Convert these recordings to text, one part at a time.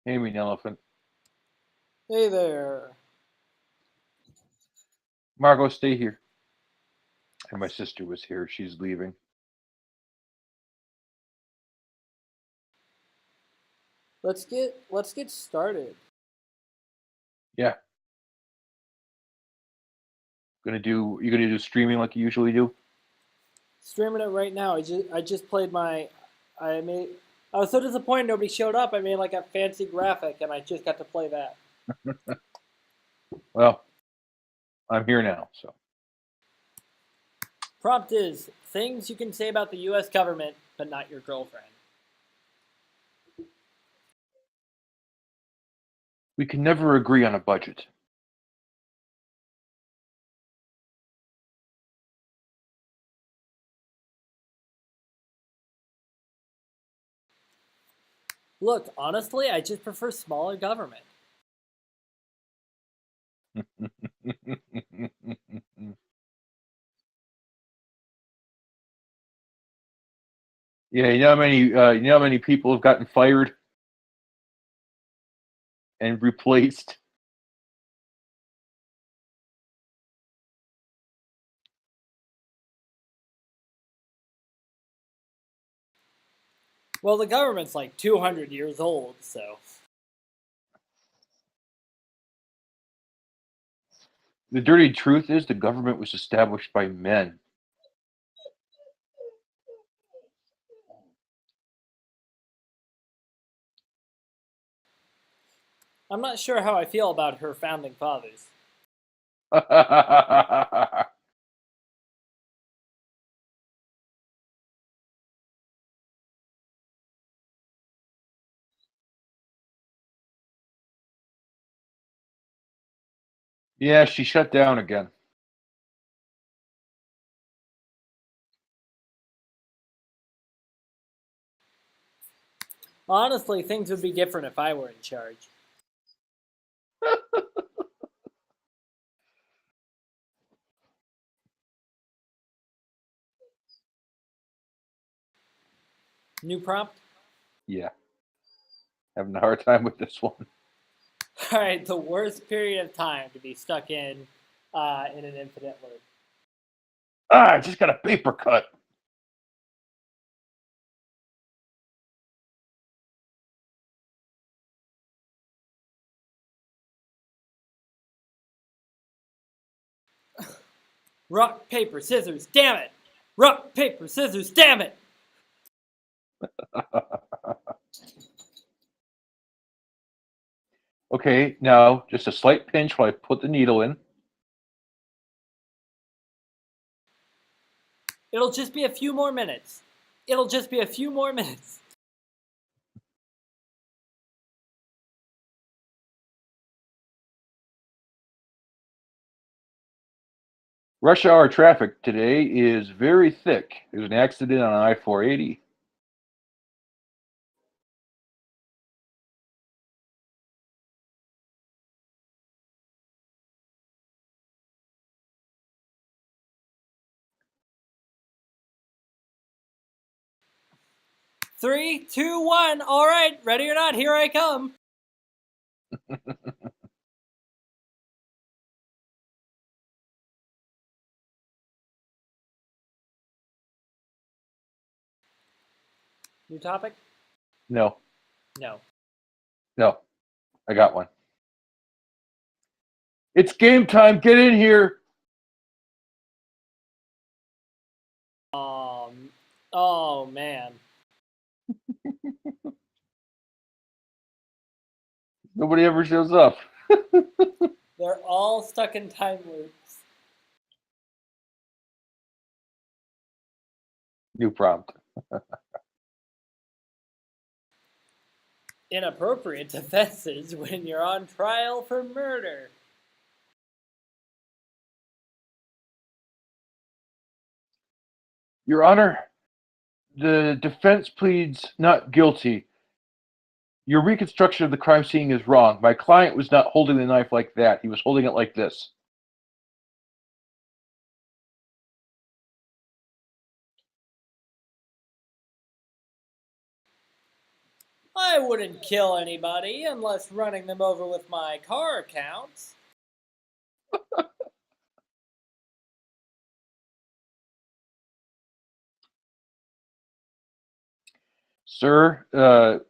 Hey, mean elephant. Hey there. Margot, stay here. And my sister was here. She's leaving. Let's get started. Yeah. You're gonna do streaming like you usually do? Streaming it right now. I just played my I made I was so disappointed nobody showed up. I made like a fancy graphic and I just got to play that. Well, I'm here now, so. Prompt is things you can say about the US government but not your girlfriend. We can never agree on a budget. Look, honestly, I just prefer smaller government. Yeah, you know how many people have gotten fired and replaced? Well, the government's like 200 years old, so The dirty truth is the government was established by men. I'm not sure how I feel about her founding fathers. Yeah, she shut down again. Honestly, things would be different if I were in charge. New prompt? Yeah, having a hard time with this one. All right, the worst period of time to be stuck in an infinite loop. Ah, I just got a paper cut. Rock, paper, scissors, damn it! Rock, paper, scissors, damn it! Okay, now just a slight pinch while I put the needle in. It'll just be a few more minutes. It'll just be a few more minutes. Rush hour traffic today is very thick. There's an accident on I-480. Three, two, one. All right, ready or not, here I come. New topic? No, No. no, I got one. It's game time. Get in here. Oh man. Nobody ever shows up. They're all stuck in time loops. New prompt. Inappropriate defenses when you're on trial for murder. Your Honor, the defense pleads not guilty. Your reconstruction of the crime scene is wrong. My client was not holding the knife like that. He was holding it like this. I wouldn't kill anybody unless running them over with my car counts. Sir, the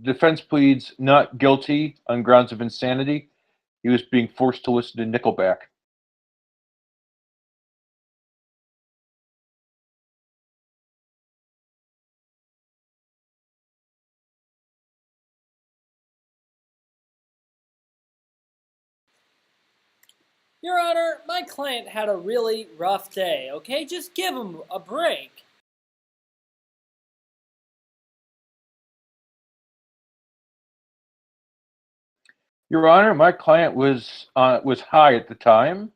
defense pleads not guilty on grounds of insanity. He was being forced to listen to Nickelback. Your Honor, my client had a really rough day, okay? Just give him a break. Your Honor, my client was high at the time.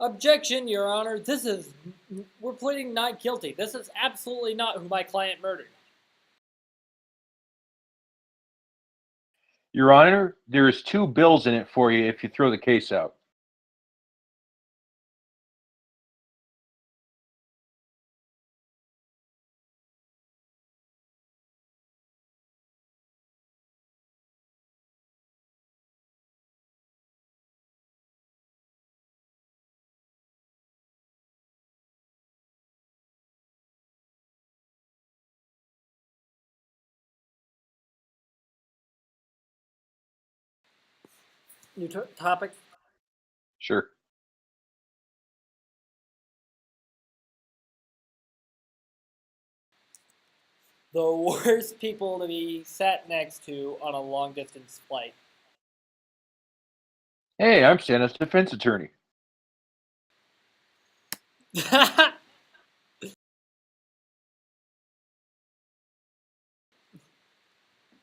Objection, Your Honor. We're pleading not guilty. This is absolutely not who my client murdered. Your Honor, there's 2 bills in it for you if you throw the case out. New topic. Sure. The worst people to be sat next to on a long distance flight. Hey, I'm Santa's defense attorney.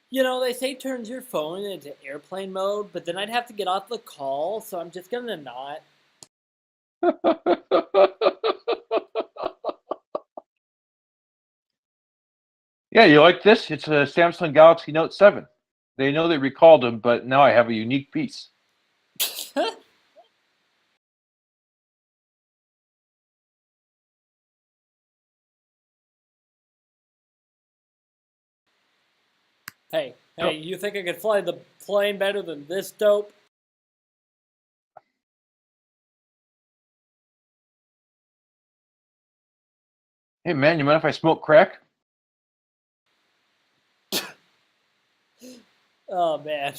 You know, they say turns your phone into airplane mode, but then I'd have to get off the call, so I'm just gonna not. Yeah, you like this? It's a Samsung Galaxy Note 7. They know they recalled him, but now I have a unique piece. Hey, Oh. you think I could fly the plane better than this dope? Hey, man, you mind if I smoke crack? Oh, man.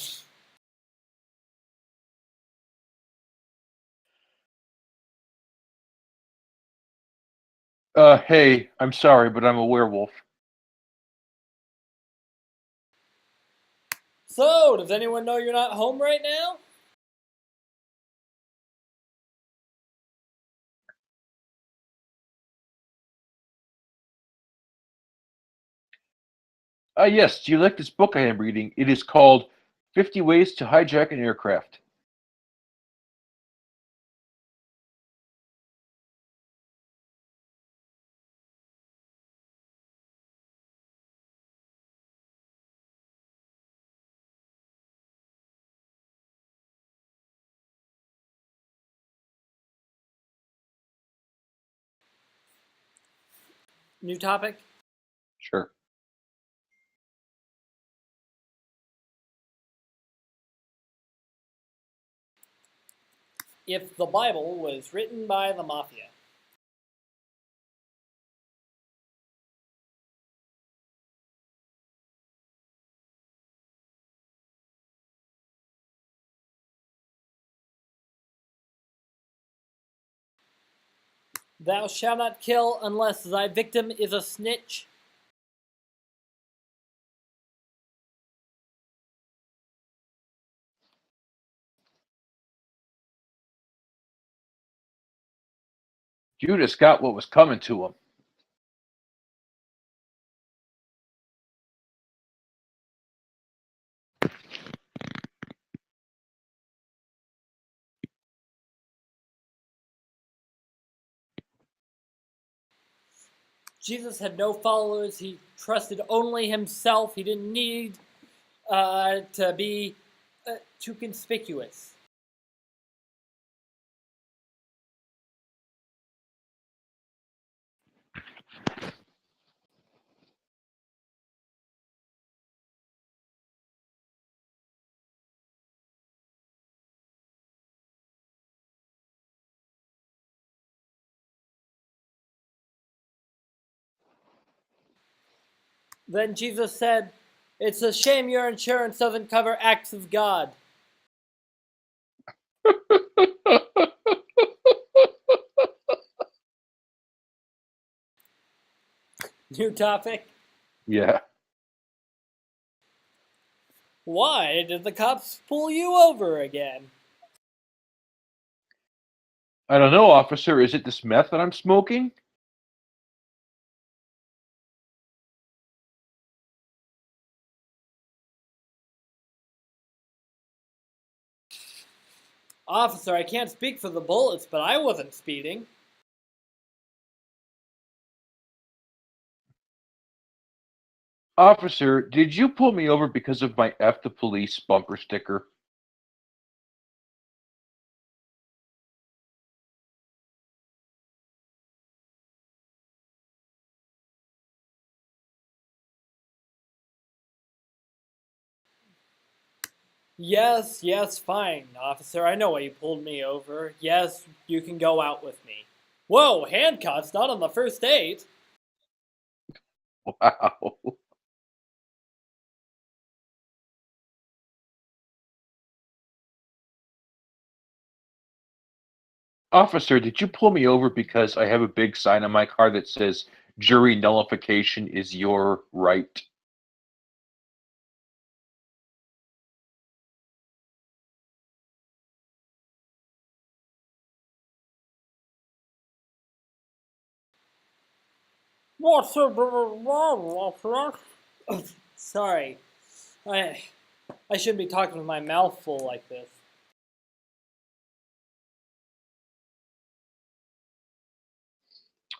Hey, I'm sorry, but I'm a werewolf. So, does anyone know you're not home right now? Yes, do you like this book I am reading? It is called 50 Ways to Hijack an Aircraft. New topic? Sure. If the Bible was written by the mafia. Thou shalt not kill unless thy victim is a snitch. Judas got what was coming to him. Jesus had no followers. He trusted only himself. He didn't need to be too conspicuous. Then Jesus said, "It's a shame your insurance doesn't cover acts of God." New topic. Yeah. Why did the cops pull you over again? I don't know, officer. Is it this meth that I'm smoking? Officer, I can't speak for the bullets, but I wasn't speeding. Officer, did you pull me over because of my F the police bumper sticker? Yes, yes, fine, officer. I know why you pulled me over. Yes, you can go out with me. Whoa, handcuffs, not on the first date. Wow. Officer, did you pull me over because I have a big sign on my car that says jury nullification is your right? What's up? Sorry. I I shouldn't be talking with my mouth full like this.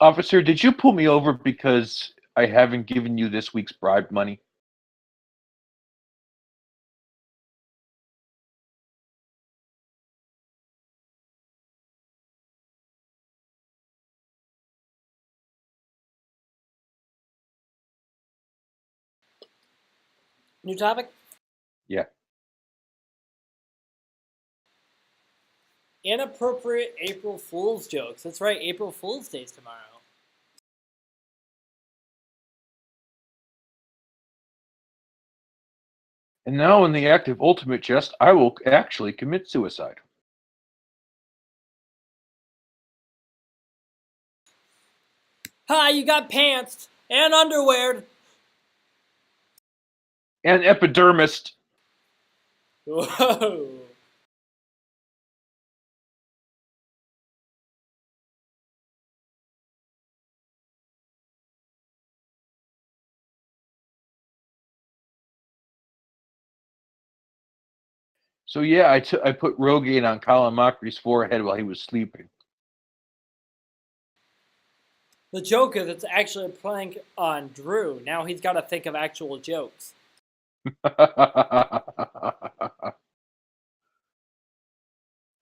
Officer, did you pull me over because I haven't given you this week's bribe money? New topic? Yeah. Inappropriate April Fool's jokes. That's right, April Fool's Day's tomorrow. And now, in the act of ultimate jest, I will actually commit suicide. Hi, you got pants and underwear. And epidermist. Whoa. So yeah, I put Rogaine on Colin Mockery's forehead while he was sleeping. The joke is it's actually a prank on Drew. Now he's got to think of actual jokes.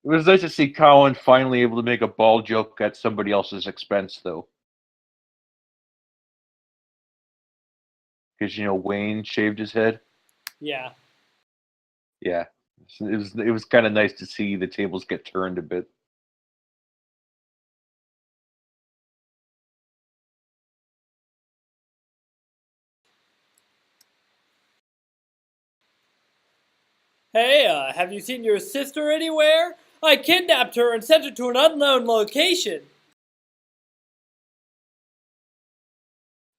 It was nice to see Colin finally able to make a ball joke at somebody else's expense, though. Because Wayne shaved his head. Yeah. Yeah, it was kind of nice to see the tables get turned a bit. Hey, have you seen your sister anywhere? I kidnapped her and sent her to an unknown location.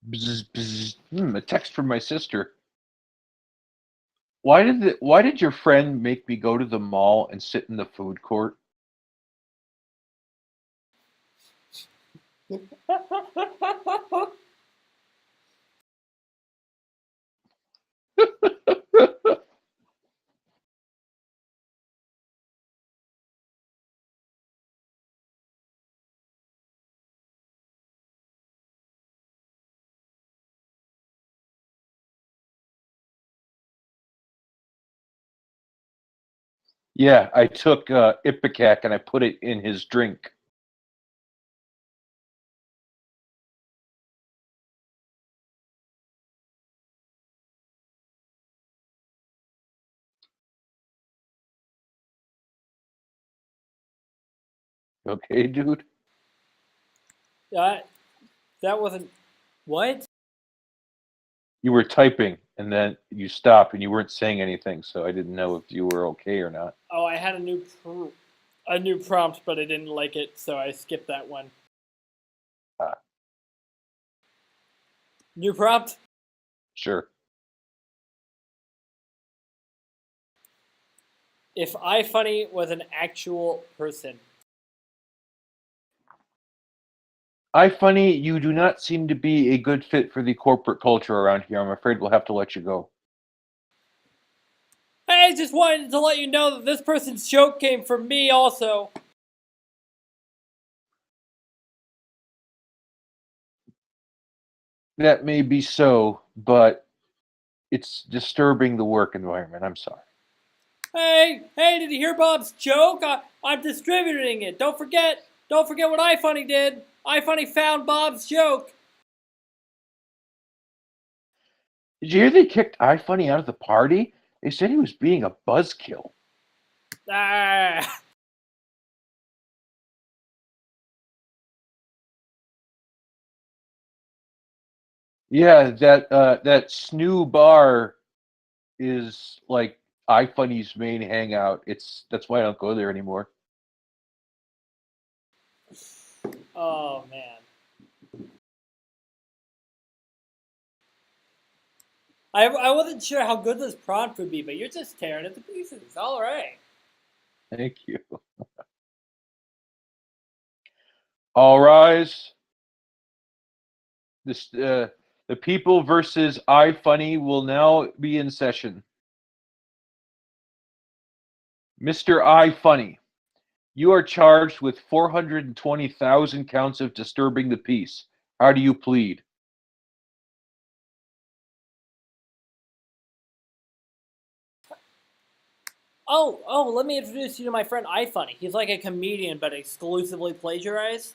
Bzz, bzz. A text from my sister. Why did your friend make me go to the mall and sit in the food court? Yeah, I took Ipecac and I put it in his drink. Okay, dude. that wasn't. What? You were typing, and then you stopped, and you weren't saying anything, so I didn't know if you were okay or not. Oh, I had a new prompt, but I didn't like it, so I skipped that one. Ah. New prompt? Sure. If iFunny was an actual person. iFunny, you do not seem to be a good fit for the corporate culture around here. I'm afraid we'll have to let you go. I just wanted to let you know that this person's joke came from me also. That may be so, but it's disturbing the work environment. I'm sorry. Hey, did you hear Bob's joke? I'm distributing it. Don't forget what iFunny did. iFunny found Bob's joke. Did you hear they kicked iFunny out of the party? They said he was being a buzzkill. Ah. Yeah, that Snoo bar is like iFunny's main hangout. That's why I don't go there anymore. Oh, man. I wasn't sure how good this prompt would be, but you're just tearing it to pieces. All right. Thank you. All rise. The people versus iFunny will now be in session. Mr. iFunny, you are charged with 420,000 counts of disturbing the peace. How do you plead? Oh, let me introduce you to my friend iFunny. He's like a comedian, but exclusively plagiarized.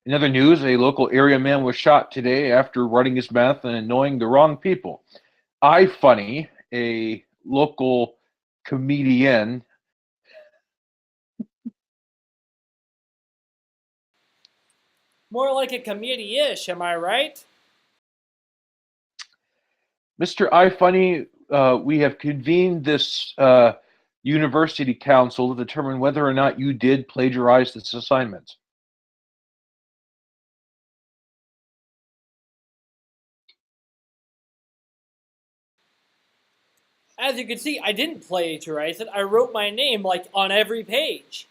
In other news, a local area man was shot today after running his mouth and annoying the wrong people. iFunny, a local comedian, More like a comedy-ish, am I right? Mr. iFunny, we have convened this university council to determine whether or not you did plagiarize this assignment. As you can see, I didn't plagiarize it. I wrote my name like on every page.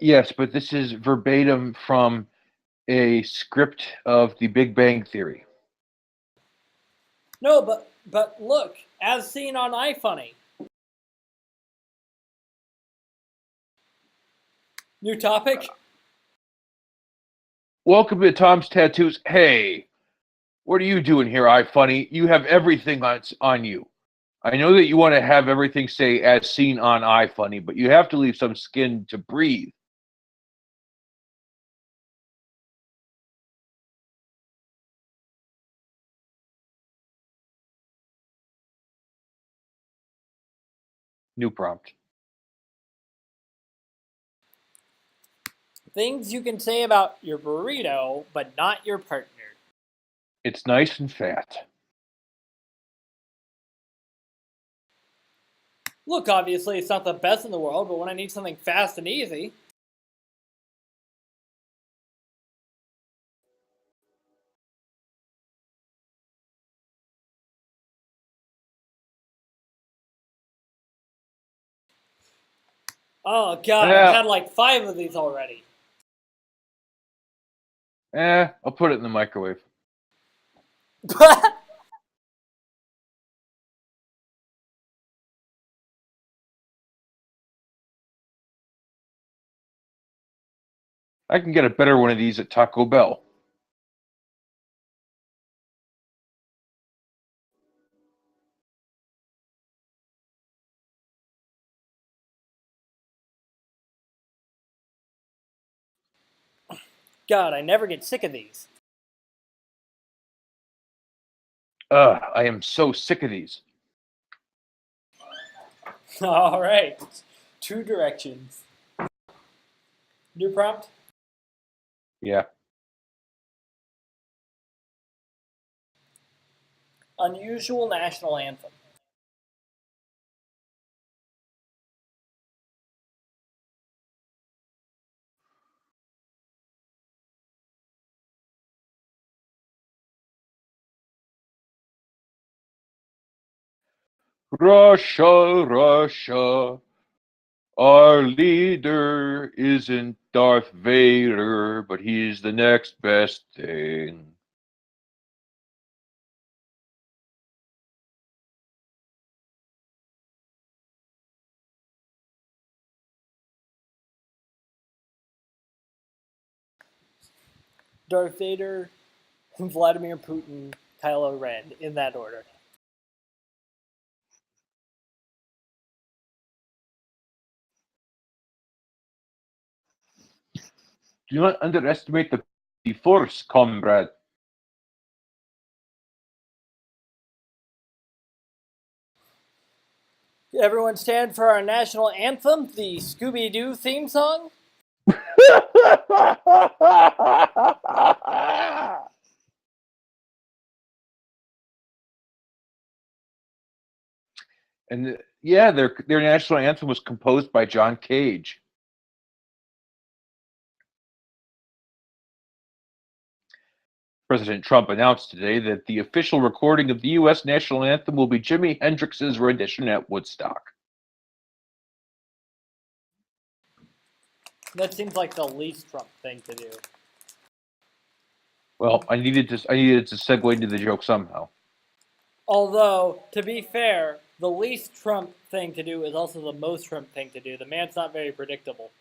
Yes, but this is verbatim from a script of The Big Bang Theory. No, but look, as seen on iFunny. New topic? Welcome to Tom's Tattoos. Hey, what are you doing here, iFunny? You have everything on you. I know that you want to have everything say as seen on iFunny, but you have to leave some skin to breathe. New prompt. Things you can say about your burrito, but not your partner. It's nice and fat. Look, obviously, it's not the best in the world, but when I need something fast and easy. Oh, God, I've Yeah, had like 5 of these already. I'll put it in the microwave. I can get a better one of these at Taco Bell. God, I never get sick of these. I am so sick of these. All right. 2 directions. New prompt. Yeah. Unusual national anthem. Russia, Russia, our leader isn't Darth Vader, but he's the next best thing. Darth Vader, Vladimir Putin, Kylo Ren, in that order. Do not underestimate the Force, comrade. Everyone stand for our national anthem, the Scooby-Doo theme song. And yeah, their national anthem was composed by John Cage. President Trump announced today that the official recording of the U.S. national anthem will be Jimi Hendrix's rendition at Woodstock. That seems like the least Trump thing to do. Well, I needed to segue into the joke somehow. Although, to be fair, the least Trump thing to do is also the most Trump thing to do. The man's not very predictable.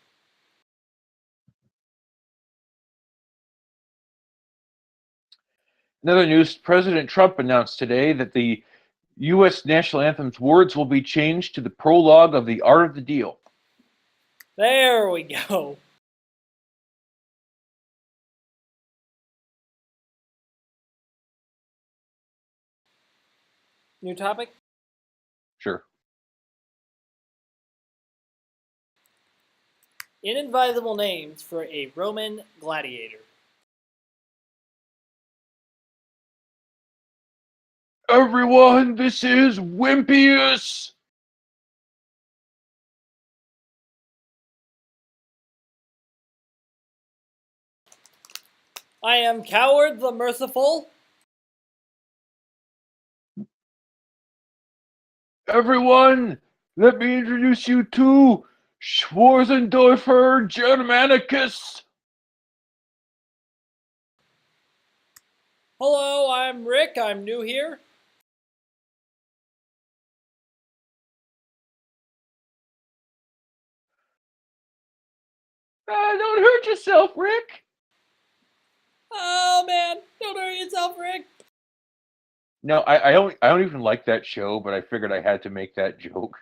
In other news, President Trump announced today that the U.S. national anthem's words will be changed to the prologue of The Art of the Deal. There we go. New topic? Sure. Inadvisable names for a Roman gladiator. Everyone, this is Wimpius. I am Coward the Merciful. Everyone, let me introduce you to Schwarzendorfer Germanicus. Hello, I'm Rick. I'm new here. Don't hurt yourself, Rick. Oh man, don't hurt yourself, Rick. No, I don't even like that show, but I figured I had to make that joke.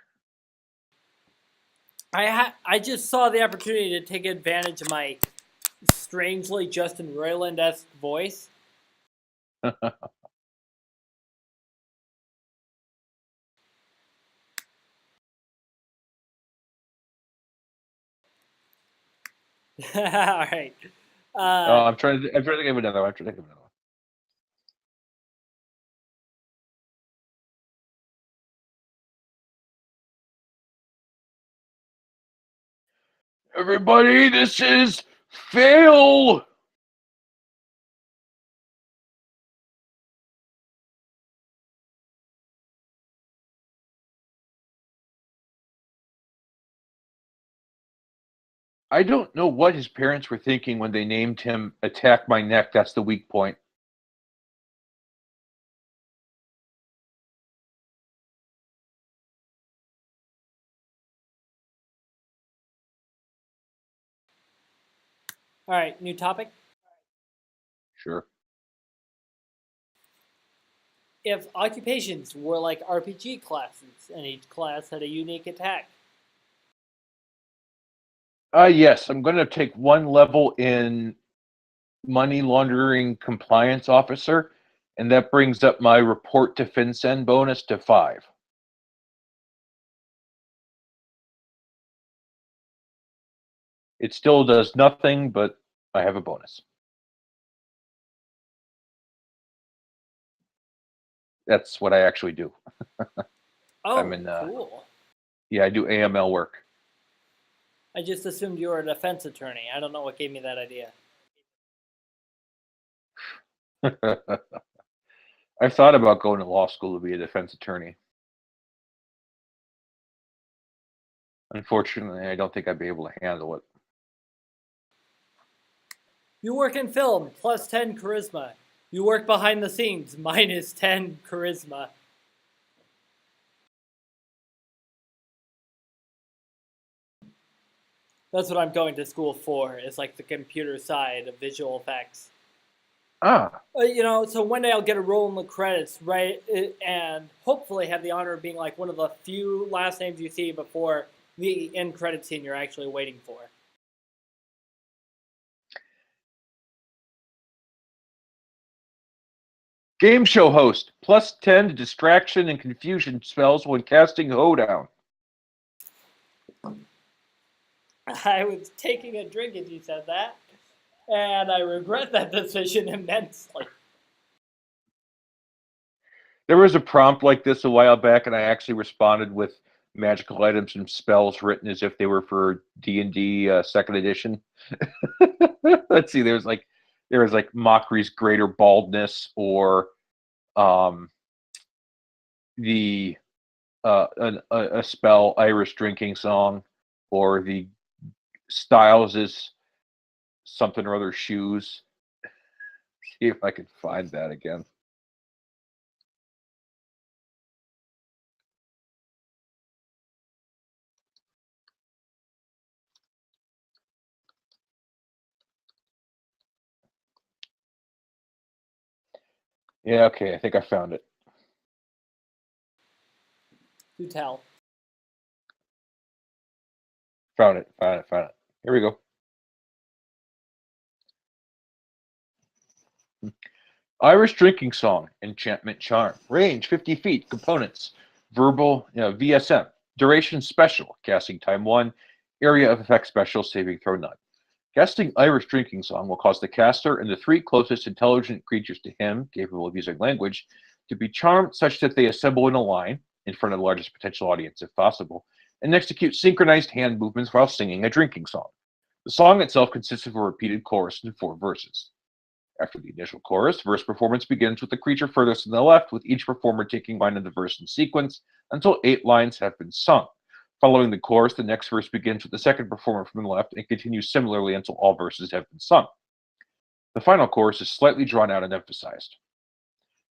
I just saw the opportunity to take advantage of my strangely Justin Roiland-esque voice. All right. I'm trying to think of another one. Everybody, this is Fail. I don't know what his parents were thinking when they named him Attack My Neck. That's the weak point. All right, new topic. Sure. If occupations were like RPG classes and each class had a unique attack. Yes, I'm going to take one level in money laundering compliance officer, and that brings up my report to FinCEN bonus to 5. It still does nothing, but I have a bonus. That's what I actually do. Oh, I'm in, cool. Yeah, I do AML work. I just assumed you were a defense attorney. I don't know what gave me that idea. I've thought about going to law school to be a defense attorney. Unfortunately, I don't think I'd be able to handle it. You work in film, plus 10 charisma. You work behind the scenes, minus 10 charisma. That's what I'm going to school for, is like the computer side of visual effects. Ah, So one day I'll get a role in the credits, right? And hopefully have the honor of being like one of the few last names you see before the end credit scene you're actually waiting for. game show host, plus 10 to distraction and confusion spells when casting Hoedown. I was taking a drink as you said that, and I regret that decision immensely. There was a prompt like this a while back, and I actually responded with magical items and spells written as if they were for D&D second edition. Let's see, there was like Mockery's Greater Baldness, or the a spell Irish Drinking Song, or the Styles' something or other shoes. See if I can find that again. Yeah, okay, I think I found it. Do tell. Found it. Here we go. Irish Drinking Song, Enchantment Charm. Range 50 feet. Components verbal, VSM. Duration special. Casting time 1. Area of effect special. Saving throw none. Casting Irish Drinking Song will cause the caster and the 3 closest intelligent creatures to him, capable of using language, to be charmed such that they assemble in a line, in front of the largest potential audience if possible, and execute synchronized hand movements while singing a drinking song. The song itself consists of a repeated chorus and 4 verses. After the initial chorus, verse performance begins with the creature furthest to the left, with each performer taking line of the verse in sequence until 8 lines have been sung. Following the chorus, the next verse begins with the second performer from the left and continues similarly until all verses have been sung. The final chorus is slightly drawn out and emphasized.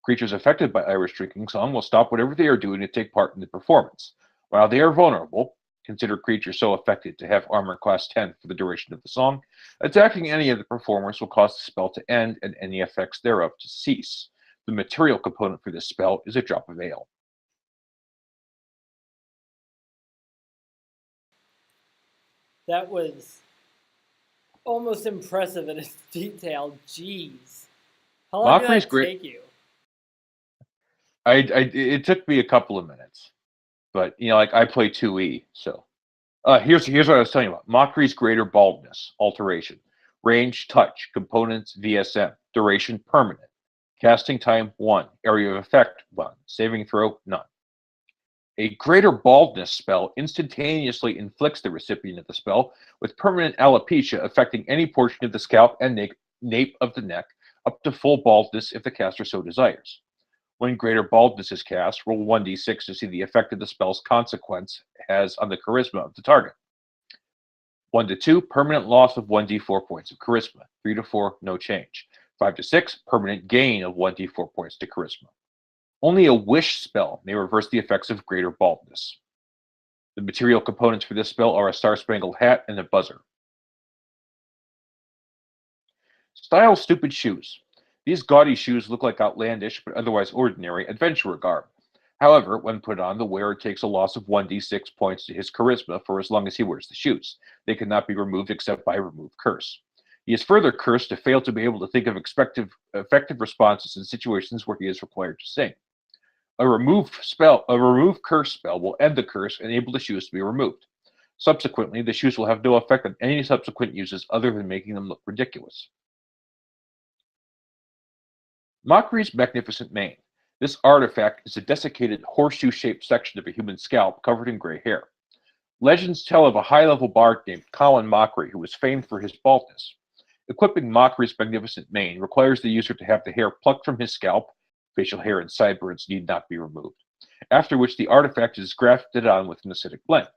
Creatures affected by Irish Drinking Song will stop whatever they are doing to take part in the performance. While they are vulnerable, consider creatures so affected to have armor class 10 for the duration of the song, attacking any of the performers will cause the spell to end and any effects thereof to cease. The material component for this spell is a drop of ale. That was almost impressive in its detail. Jeez. How long did that take you? It took me a couple of minutes, but I play 2E, so here's what I was telling you about. Mockery's Greater Baldness, alteration, range, touch, components, VSM, duration, permanent, casting time 1, area of effect 1, saving throw none. A Greater Baldness spell instantaneously inflicts the recipient of the spell with permanent alopecia affecting any portion of the scalp and nape of the neck up to full baldness if the caster so desires. When Greater Baldness is cast, roll 1d6 to see the effect of the spell's consequence has on the charisma of the target. 1 to 2, permanent loss of 1d4 points of charisma. 3 to 4, no change. 5 to 6, permanent gain of 1d4 points to charisma. Only a wish spell may reverse the effects of Greater Baldness. The material components for this spell are a star-spangled hat and a buzzer. Style stupid shoes. These gaudy shoes look like outlandish, but otherwise ordinary, adventurer garb. However, when put on, the wearer takes a loss of 1d6 points to his charisma for as long as he wears the shoes. They cannot be removed except by remove curse. He is further cursed to fail to be able to think of effective responses in situations where he is required to sing. A remove curse spell will end the curse and enable the shoes to be removed. Subsequently, this use will have no effect on any subsequent uses other than making them look ridiculous. Mockery's magnificent mane. This artifact is a desiccated horseshoe-shaped section of a human scalp covered in gray hair. Legends tell of a high-level bard named Colin Mockery who was famed for his baldness. Equipping Mockery's magnificent mane requires the user to have the hair plucked from his scalp. Facial hair and sideburns need not be removed. After which the artifact is grafted on with an acidic blend.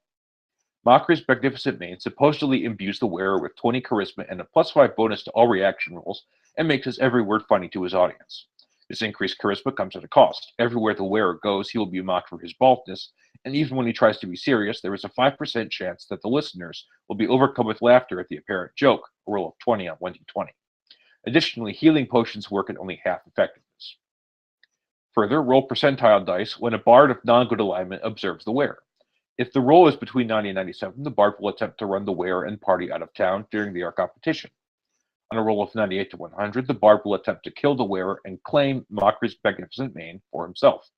Mockery's magnificent mane supposedly imbues the wearer with 20 charisma and a +5 bonus to all reaction rolls, and makes his every word funny to his audience. This increased charisma comes at a cost. Everywhere the wearer goes, he will be mocked for his baldness, and even when he tries to be serious, there is a 5% chance that the listeners will be overcome with laughter at the apparent joke, a roll of 20 on 1d20. Additionally, healing potions work at only half effectiveness. Further, roll percentile dice when a bard of non-good alignment observes the wearer. If the roll is between 90 and 97, the bard will attempt to run the wearer and party out of town during the competition. On a roll of 98 to 100, the bard will attempt to kill the wearer and claim Mockery's magnificent mane for himself.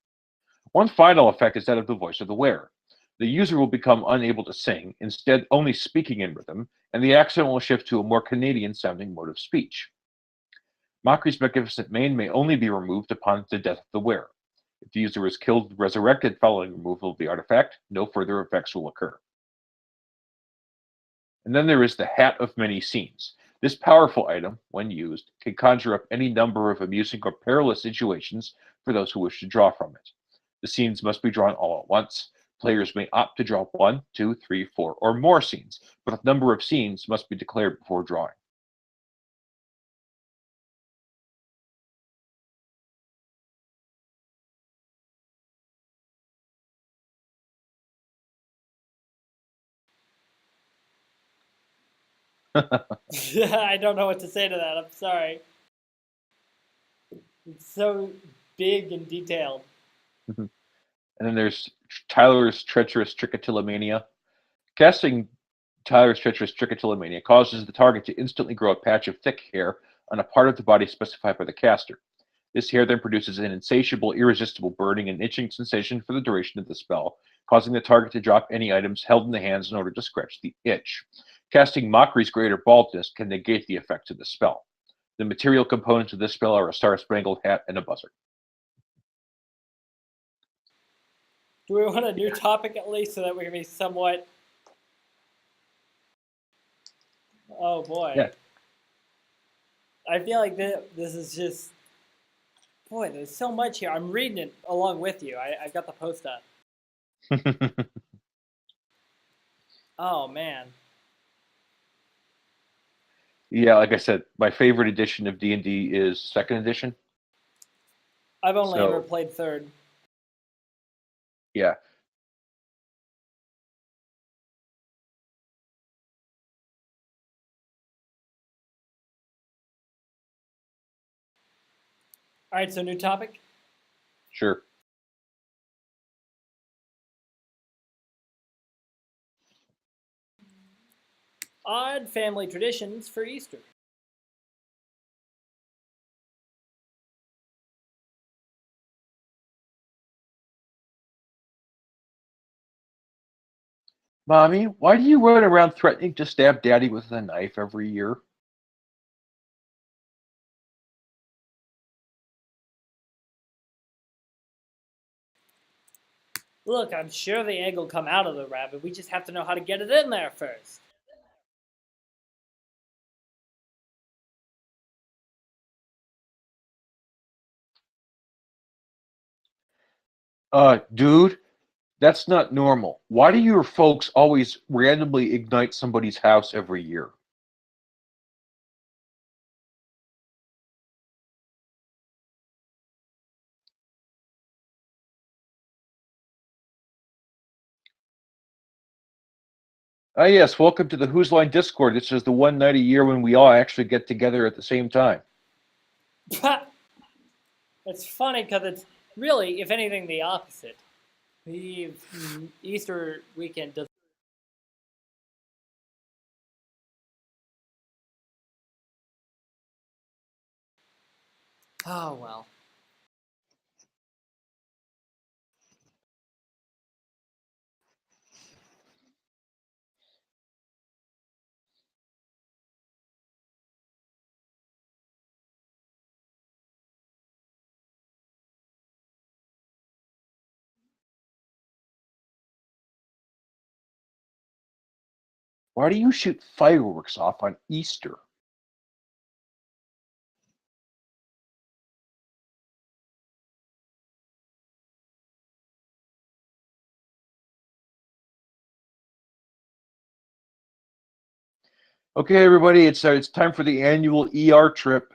One final effect is that of the voice of the wearer. The user will become unable to sing, instead only speaking in rhythm, and the accent will shift to a more Canadian-sounding mode of speech. Mockery's magnificent mane may only be removed upon the death of the wearer. If the user is killed or resurrected following removal of the artifact, no further effects will occur. And then there is the Hat of Many Scenes. This powerful item, when used, can conjure up any number of amusing or perilous situations for those who wish to draw from it. The scenes must be drawn all at once. Players may opt to draw 1, 2, 3, 4, or more scenes, but a number of scenes must be declared before drawing. I don't know what to say to that. I'm sorry. It's so big and detailed. And then there's Tyler's Treacherous Trichotillomania. Casting Tyler's Treacherous Trichotillomania causes the target to instantly grow a patch of thick hair on a part of the body specified by the caster. This hair then produces an insatiable, irresistible burning and itching sensation for the duration of the spell, causing the target to drop any items held in the hands in order to scratch the itch. Casting Mockery's Greater Baldness can negate the effects of the spell. The material components of this spell are a star-spangled hat and a buzzer. Do we want a new topic at least so that we can be somewhat... Oh boy. Yeah. I feel like this is just... Boy, there's so much here. I'm reading it along with you. I got the post up. Oh man. Yeah, like I said, my favorite edition of D&D is second edition. I've only ever played third. Yeah. All right, so new topic? Sure. Odd family traditions for Easter. Mommy, why do you run around threatening to stab Daddy with a knife every year? Look, I'm sure the egg will come out of the rabbit. We just have to know how to get it in there first. Dude, that's not normal. Why do your folks always randomly ignite somebody's house every year? Ah, yes, welcome to the Who's Line Discord. This is the one night a year when we all actually get together at the same time. It's funny because it's really, if anything, the opposite. The Easter weekend does. Oh, well. Why do you shoot fireworks off on Easter? Okay, everybody, it's time for the annual ER trip.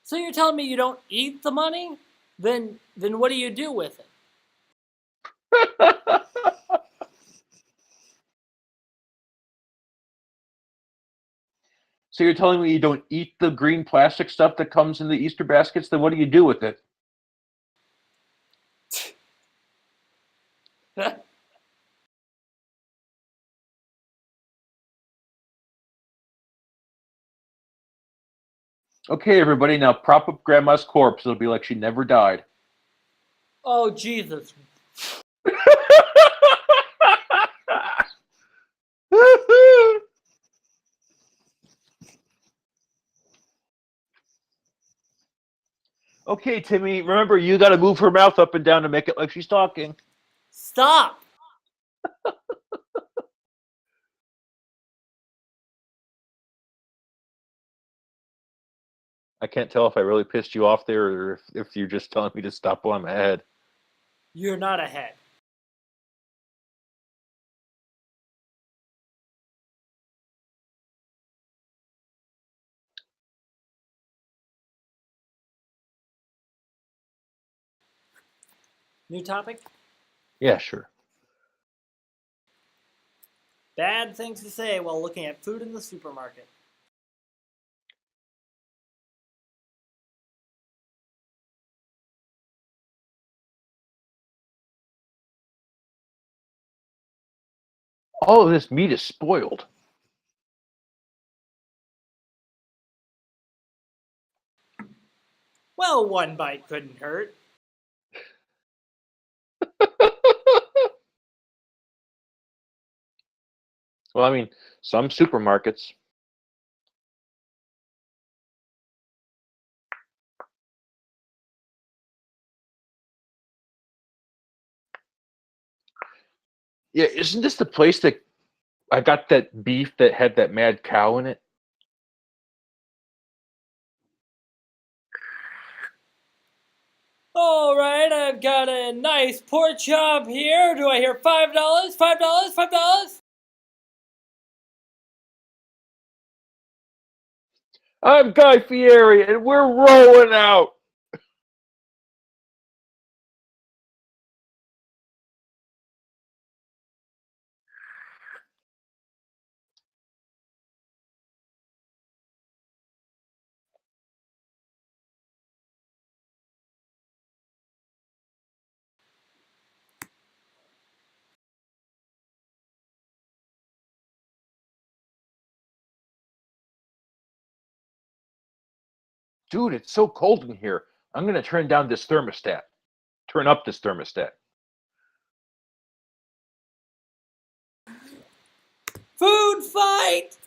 So you're telling me you don't eat the money? Then what do you do with it? So you're telling me you don't eat the green plastic stuff that comes in the Easter baskets? Then what do you do with it? Okay, everybody, now prop up Grandma's corpse. It'll be like she never died. Oh, Jesus. Okay, Timmy, remember, you got to move her mouth up and down to make it like she's talking. Stop. I can't tell if I really pissed you off there or if you're just telling me to stop while I'm ahead. You're not ahead. New topic? Yeah, sure. Bad things to say while looking at food in the supermarket. All of this meat is spoiled. Well, one bite couldn't hurt. Well, I mean, some supermarkets. Yeah, isn't this the place that I got that beef that had that mad cow in it? All right, I've got a nice pork chop here. Do I hear $5? $5? $5? I'm Guy Fieri, and we're rolling out. Dude, it's so cold in here. I'm going to turn down this thermostat. Turn up this thermostat. Food fight!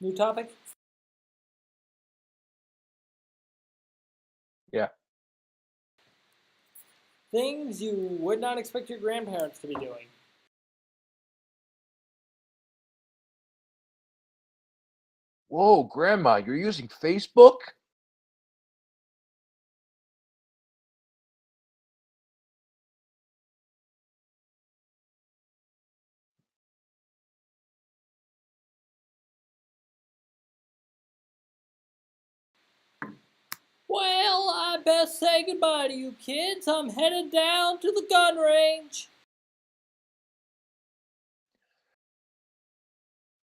New topic? Yeah. Things you would not expect your grandparents to be doing. Whoa, Grandma, you're using Facebook? Well, I best say goodbye to you kids. I'm headed down to the gun range.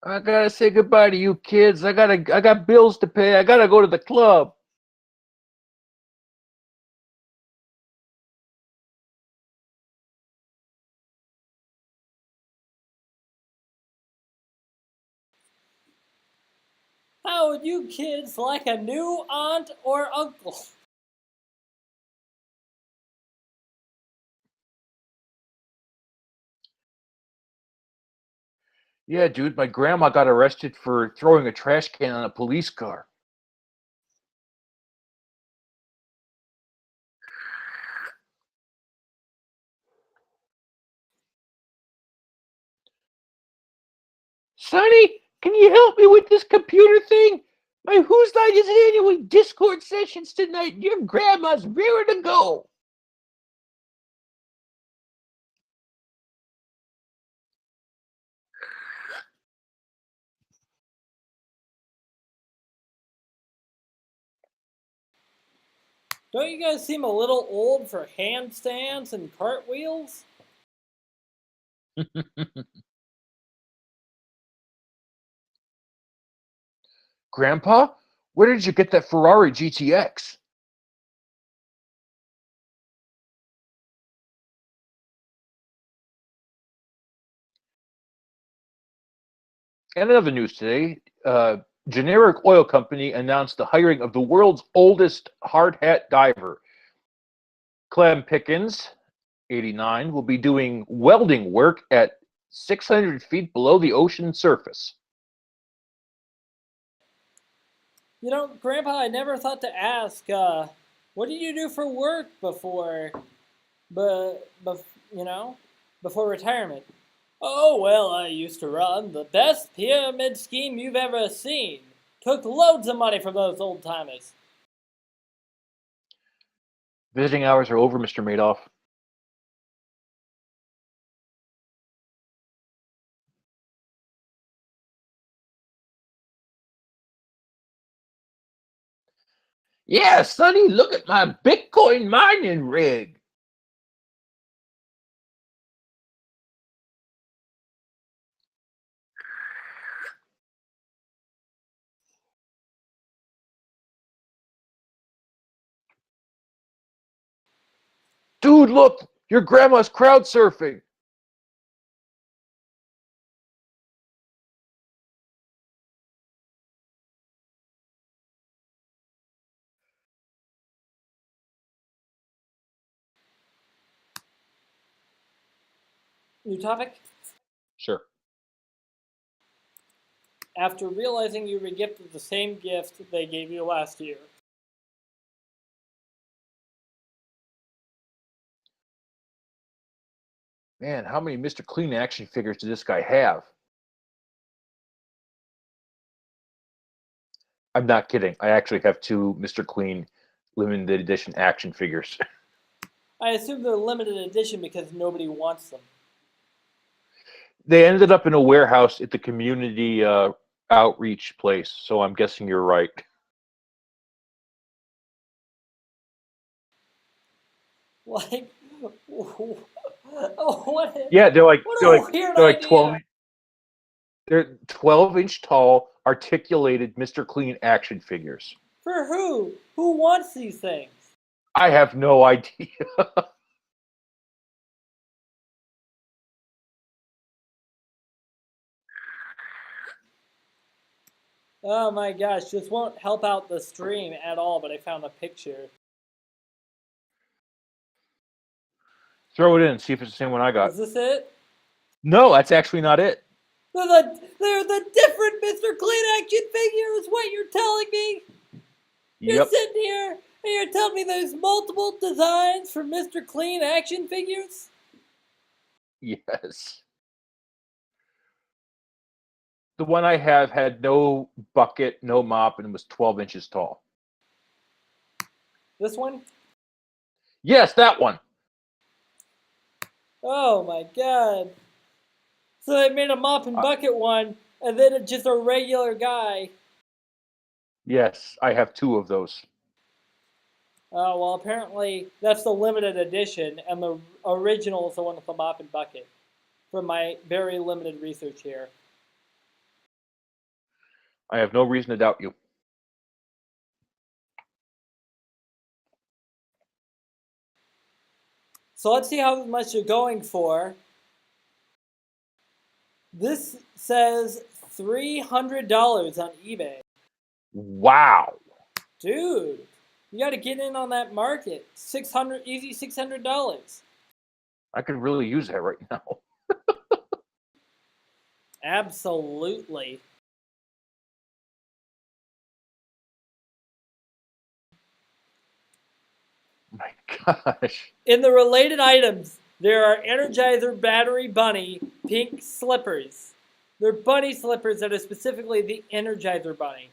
I gotta say goodbye to you kids. I got bills to pay. I gotta go to the club. How would you kids like a new aunt or uncle? Yeah, dude, my grandma got arrested for throwing a trash can on a police car. Sonny, can you help me with this computer thing? My Who's Line is annual Discord sessions tonight, and your grandma's rearing to go. Don't you guys seem a little old for handstands and cartwheels? Grandpa, where did you get that Ferrari GTX? And another news today, generic oil company announced the hiring of the world's oldest hard hat diver. Clem Pickens, 89, will be doing welding work at 600 feet below the ocean surface. You know, Grandpa, I never thought to ask, what did you do for work before, before retirement? Oh, well, I used to run the best pyramid scheme you've ever seen. Took loads of money from those old timers. Visiting hours are over, Mr. Madoff. Yeah, Sonny, look at my Bitcoin mining rig. Dude, look, your grandma's crowd surfing. New topic? Sure. After realizing you regifted the same gift they gave you last year. Man, how many Mr. Clean action figures does this guy have? I'm not kidding. I actually have two Mr. Clean limited edition action figures. I assume they're limited edition because nobody wants them. They ended up in a warehouse at the community outreach place, so I'm guessing you're right. Like, what? Yeah, they're like What they're a like weird they're like idea. 12. They're 12-inch tall, articulated Mr. Clean action figures. For who? Who wants these things? I have no idea. Oh my gosh, this won't help out the stream at all, but I found a picture. Throw it in, see if it's the same one I got. Is this it? No, that's actually not it. They're the different Mr. Clean action figures, what you're telling me? You're Yep. sitting here and you're telling me there's multiple designs for Mr. Clean action figures? Yes. The one I have had no bucket, no mop, and was 12 inches tall. This one? Yes, that one. Oh my god. So they made a mop and bucket one, and then just a regular guy. Yes, I have two of those. Oh, well, apparently that's the limited edition, and the original is the one with the mop and bucket, from my very limited research here. I have no reason to doubt you. So let's see how much you're going for. This says $300 on eBay. Wow. Dude, you got to get in on that market. Easy $600. I could really use that right now. Absolutely. My gosh. In the related items, there are Energizer Battery Bunny pink slippers. They're bunny slippers that are specifically the Energizer Bunny.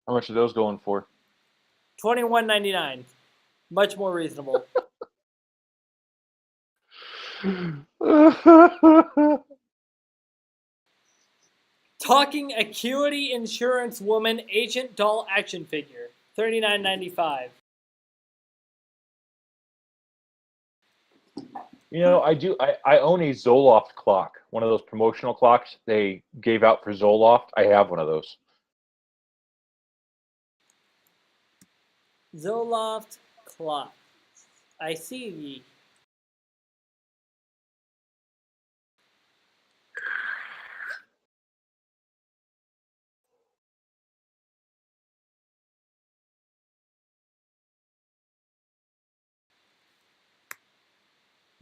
How much are those going for? $21.99. Much more reasonable. Talking Acuity Insurance Woman Agent Doll action figure. $39.95. You know, I own a Zoloft clock, one of those promotional clocks they gave out for Zoloft. I have one of those. Zoloft clock. I see ye.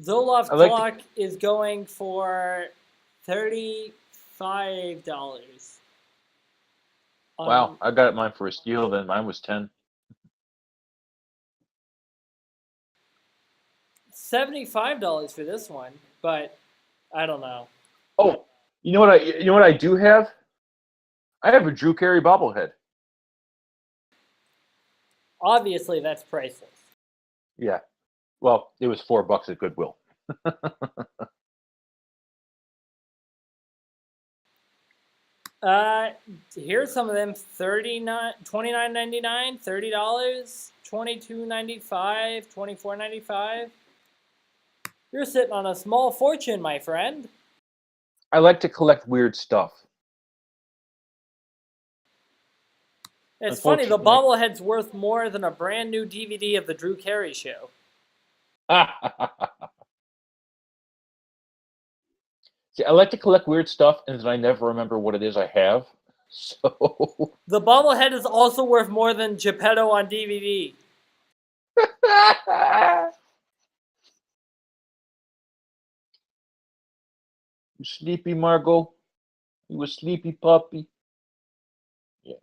Zoloft clock is going for $35. Wow, I got mine for a steal then. Mine was 10. $75 for this one, but I don't know. Oh, you know what I do have? I have a Drew Carey bobblehead. Obviously, that's priceless. Yeah. Well, it was $4 at Goodwill. Here's some of them: $29.99, $30, $22.95, $24.95. You're sitting on a small fortune, my friend. I like to collect weird stuff. It's funny, the bobblehead's worth more than a brand new DVD of the Drew Carey Show. See, I like to collect weird stuff, and then I never remember what it is I have. So the bobblehead is also worth more than Geppetto on DVD. You sleepy, Margot? You a sleepy puppy? Yeah.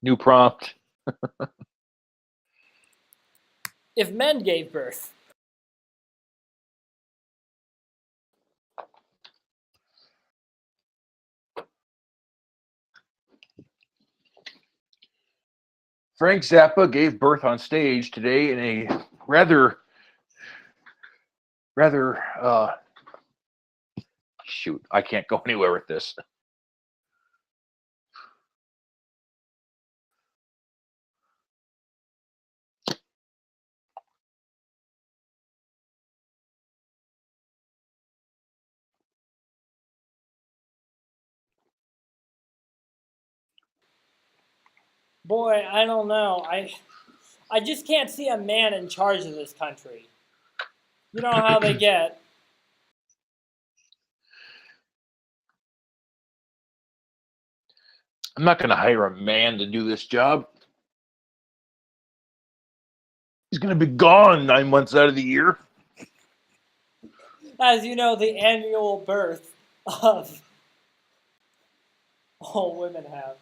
New prompt. If men gave birth. Frank Zappa gave birth on stage today in a rather shoot, I can't go anywhere with this. Boy, I don't know. I just can't see a man in charge of this country. You know how they get. I'm not going to hire a man to do this job. He's going to be gone 9 months out of the year. As you know, the annual birth of all women have.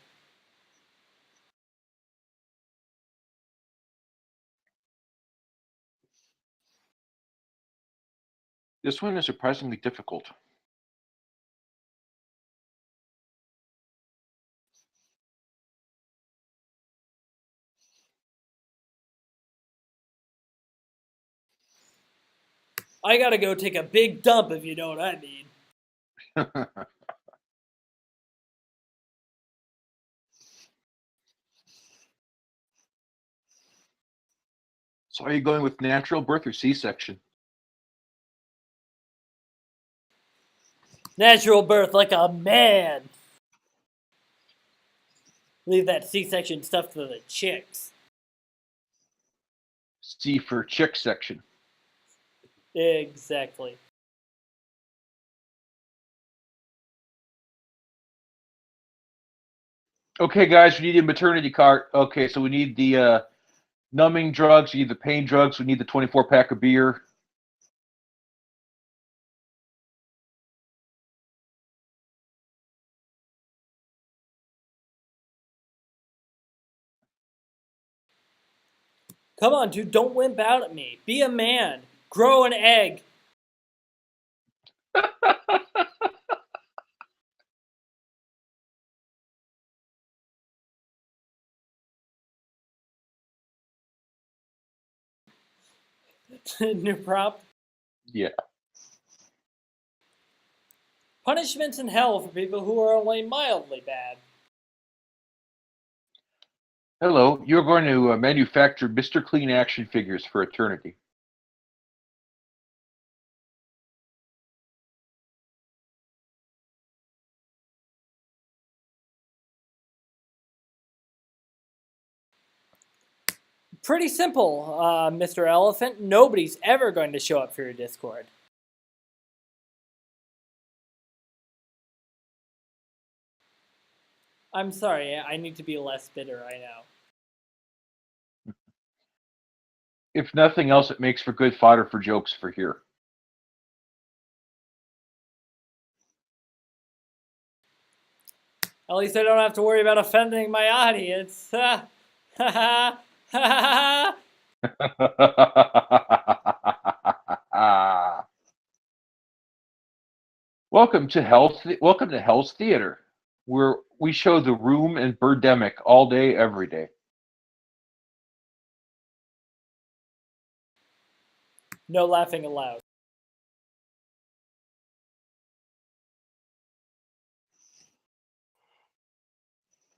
This one is surprisingly difficult. I gotta go take a big dump, if you know what I mean. So are you going with natural birth or C-section? Natural birth like a man. Leave that C-section stuff to the chicks. C for chick section. Exactly. Okay, guys, we need a maternity cart. Okay, so we need the numbing drugs, we need the pain drugs, we need the 24-pack of beer. Come on, dude, don't wimp out at me. Be a man. Grow an egg. New prop. Yeah. Punishments in hell for people who are only mildly bad. Hello, you're going to manufacture Mr. Clean action figures for eternity. Pretty simple, Mr. Elephant. Nobody's ever going to show up for your Discord. I'm sorry, I need to be less bitter, I know. If nothing else, it makes for good fodder for jokes for here. At least I don't have to worry about offending my audience. Welcome to Hell's Theater, where we show The Room and Birdemic all day, every day. No laughing allowed.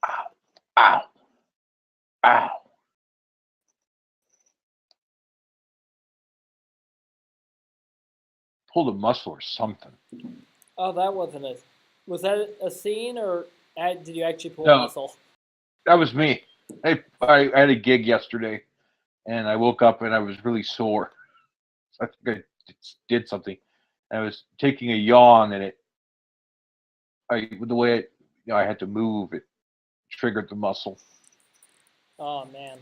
Ow! Ow! Ow! Pulled a muscle or something. Oh, that wasn't a. Was that a scene, or did you actually pull No. a muscle? That was me. I had a gig yesterday, and I woke up and I was really sore. I think I did something. I was taking a yawn, and the way I had to move, it triggered the muscle. Oh man.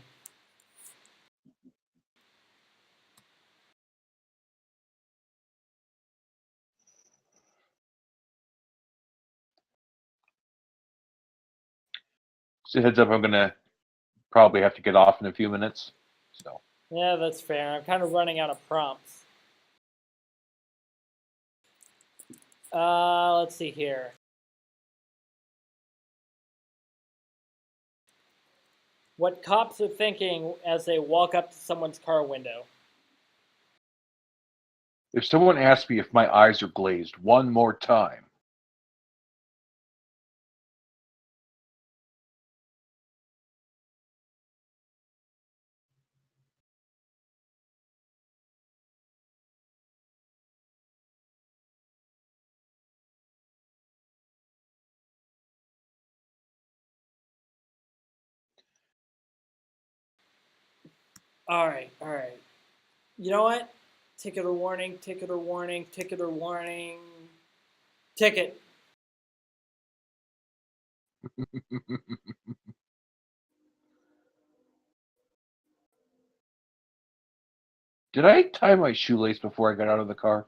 So heads up, I'm gonna probably have to get off in a few minutes. So Yeah, that's fair. I'm kind of running out of prompts. Let's see here. What cops are thinking as they walk up to someone's car window. if someone asks me if my eyes are glazed one more time, All right, all right. You know what? Ticket or warning, ticket or warning, ticket or warning. Ticket. did I tie my shoelace before I got out of the car?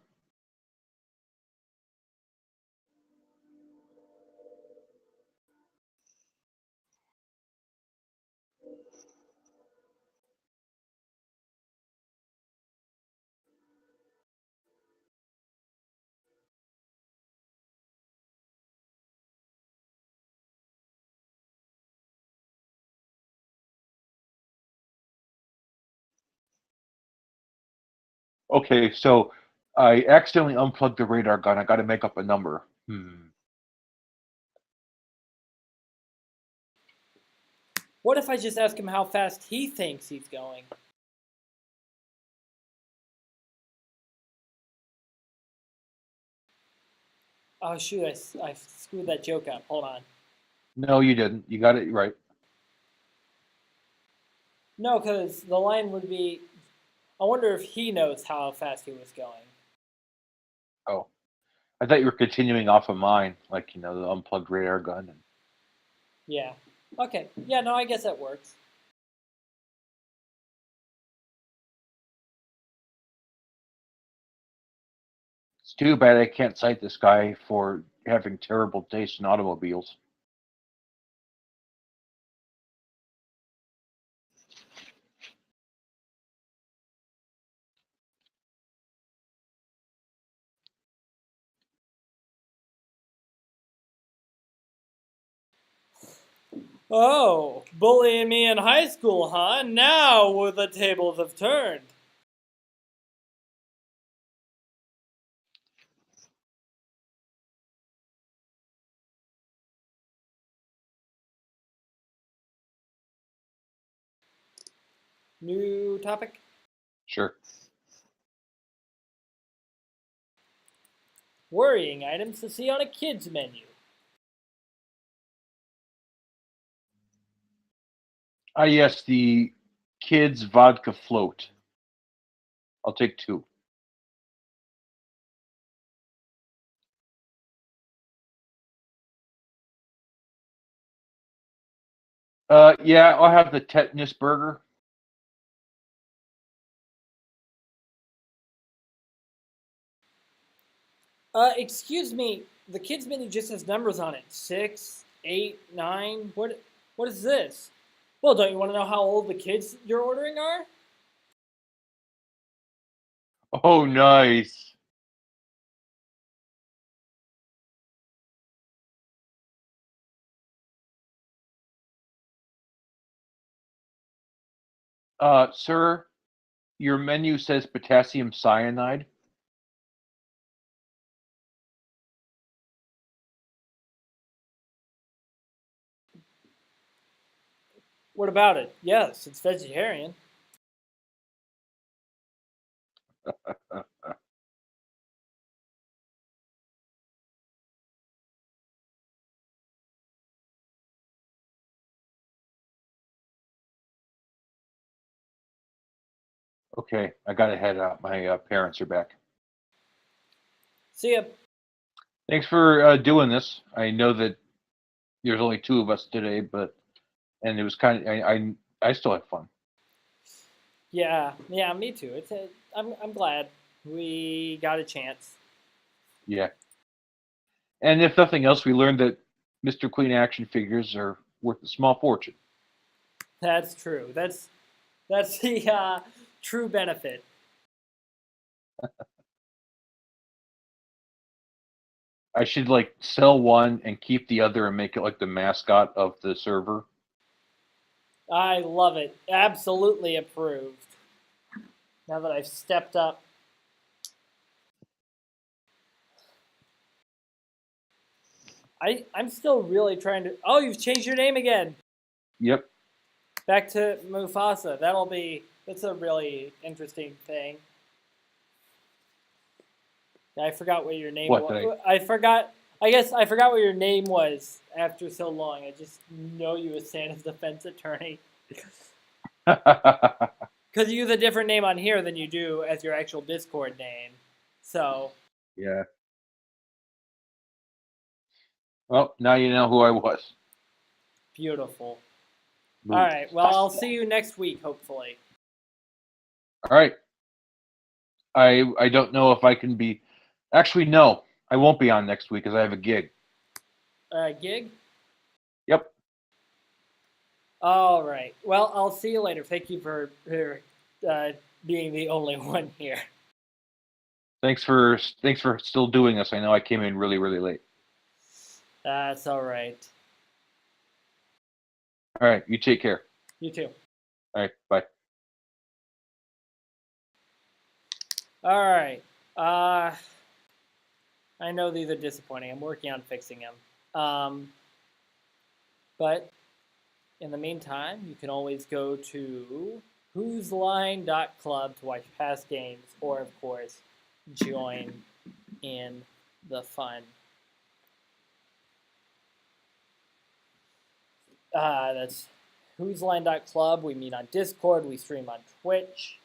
Okay, so I accidentally unplugged the radar gun. I got to make up a number. What if I just ask him how fast he thinks he's going? Oh, shoot, I screwed that joke up. Hold on. No, you didn't. You got it right. No, because the line would be, I wonder if he knows how fast he was going. Oh, I thought you were continuing off of mine, like the unplugged radar gun. Yeah. Okay. Yeah, no, I guess that works. It's too bad I can't cite this guy for having terrible taste in automobiles. Oh, bullying me in high school, huh? Now the tables have turned. New topic? Sure. Worrying items to see on a kid's menu. Ah, yes, the kids vodka float. I'll take 2. Yeah, I'll have the tetanus burger. Excuse me. The kids menu just has numbers on it. 6, 8, 9. What is this? Well, don't you want to know how old the kids you're ordering are? Oh, nice. Sir, your menu says potassium cyanide. What about it? Yes, it's vegetarian. Okay, I gotta head out. My parents are back. See ya. Thanks for doing this. I know that there's only 2 of us today, but and it was kind of I still had fun. Yeah, me too. I'm glad we got a chance. Yeah, and if nothing else, we learned that Mr. Queen action figures are worth a small fortune. That's true. That's the true benefit. I should like sell one and keep the other and make it like the mascot of the server. I love it. Absolutely approved. Now that I've stepped up. I'm still really trying to. Oh, you've changed your name again. Yep. Back to Mufasa. That's a really interesting thing. I forgot what your name What did was. I forgot. I guess I forgot what your name was after so long. I just know you as Santa's defense attorney. I? Because you use a different name on here than you do as your actual Discord name. So, Yeah. Well, now you know who I was. beautiful. All All right. Well, I'll see you next week, hopefully. right. I don't know if I can be. Actually, no, I won't be on next week because I have a gig. Gig? Yep. All right. Well, I'll see you later. Thank you for being the only one here. Thanks for still doing this. I know I came in really late. That's all right. All right. You take care. You too. All right. Bye. All right. I know these are disappointing. I'm working on fixing them. But in the meantime, you can always go to whoseline.club to watch past games or, of course, join in the fun. That's whoseline.club. We meet on Discord. We stream on Twitch.